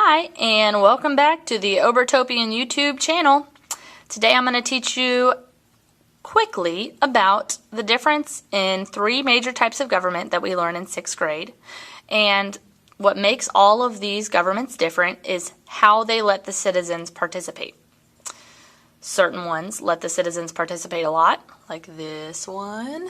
Hi, and welcome back to the Obertopian YouTube channel. Today I'm going to teach you quickly about the difference in three major types of government that we learn in 6th grade. And what makes all of these governments different is how they let the citizens participate. Certain ones let the citizens participate a lot, like this one,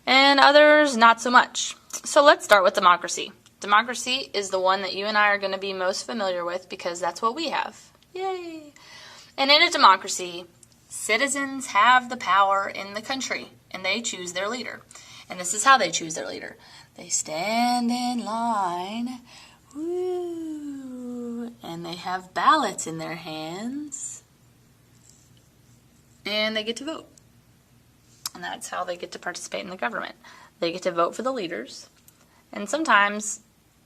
and others not so much. So let's start with democracy. Democracy is the one that you and I are going to be most familiar with because that's what we have. Yay! And in a democracy, citizens have the power in the country, and they choose their leader. And this is how they choose their leader. They stand in line, woo, and they have ballots in their hands, and they get to vote. And that's how they get to participate in the government. They get to vote for the leaders, and sometimes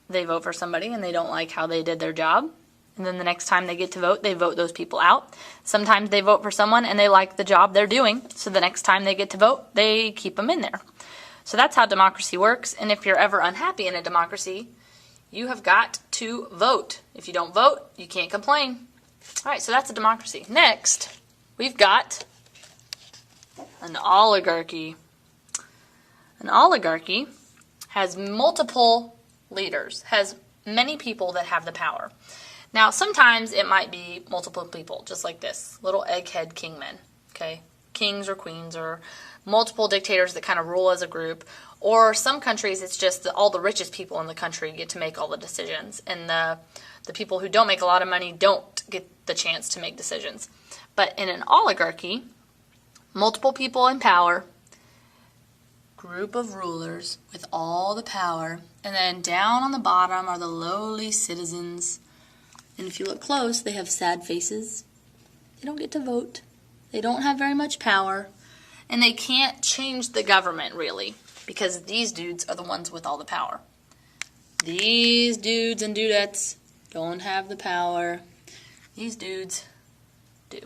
they vote for somebody and they don't like how they did their job. And then the next time they get to vote, they vote those people out. Sometimes they vote for someone and they like the job they're doing. So the next time they get to vote, they keep them in there. So that's how democracy works. And if you're ever unhappy in a democracy, you have got to vote. If you don't vote, you can't complain. All right, so that's a democracy. Next, we've got an oligarchy. An oligarchy has multiple leaders, has many people that have the power. Now, sometimes it might be multiple people, just like this, little egghead kingmen, okay? Kings or queens or multiple dictators that kind of rule as a group. Or some countries, it's just that all the richest people in the country get to make all the decisions, and the people who don't make a lot of money don't get the chance to make decisions. But in an oligarchy, multiple people in power, group of rulers with all the power, and then down on the bottom are the lowly citizens. And if you look close, they have sad faces. They don't get to vote. They don't have very much power, and they can't change the government really, because these dudes are the ones with all the power. These dudes and dudettes don't have the power. These dudes do.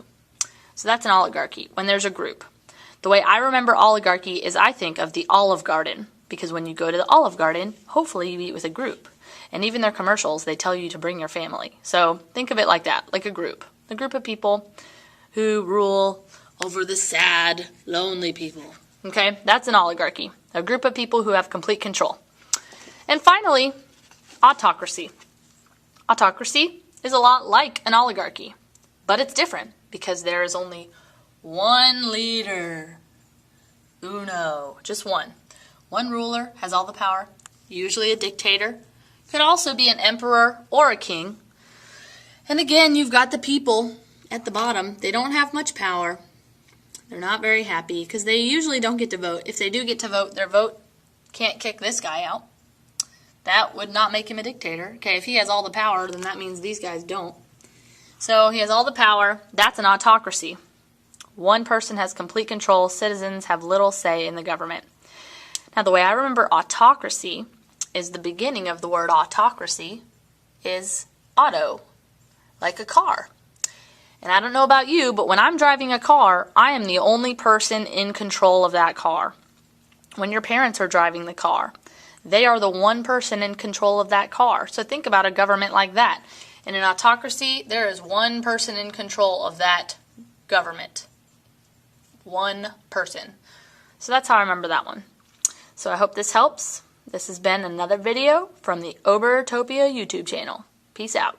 So that's an oligarchy, when there's a group. The way I remember oligarchy is I think of the Olive Garden, because when you go to the Olive Garden, hopefully you eat with a group. And even their commercials, they tell you to bring your family. So think of it like that, like a group of people who rule over the sad, lonely people. Okay, that's an oligarchy, a group of people who have complete control. And finally, autocracy. Autocracy is a lot like an oligarchy, but it's different because there is only one leader. Uno. Just one. One ruler has all the power, usually a dictator. Could also be an emperor or a king. And again, you've got the people at the bottom. They don't have much power. They're not very happy because they usually don't get to vote. If they do get to vote, their vote can't kick this guy out. That would not make him a dictator. Okay, if he has all the power, then that means these guys don't. So he has all the power. That's an autocracy. One person has complete control. Citizens have little say in the government. Now, the way I remember autocracy is the beginning of the word autocracy is auto, like a car. And I don't know about you, but when I'm driving a car, I am the only person in control of that car. When your parents are driving the car, they are the one person in control of that car. So think about a government like that. In an autocracy, there is one person in control of that government. One person. So that's how I remember that one. So I hope this helps. This has been another video from the Obertopia YouTube channel. Peace out.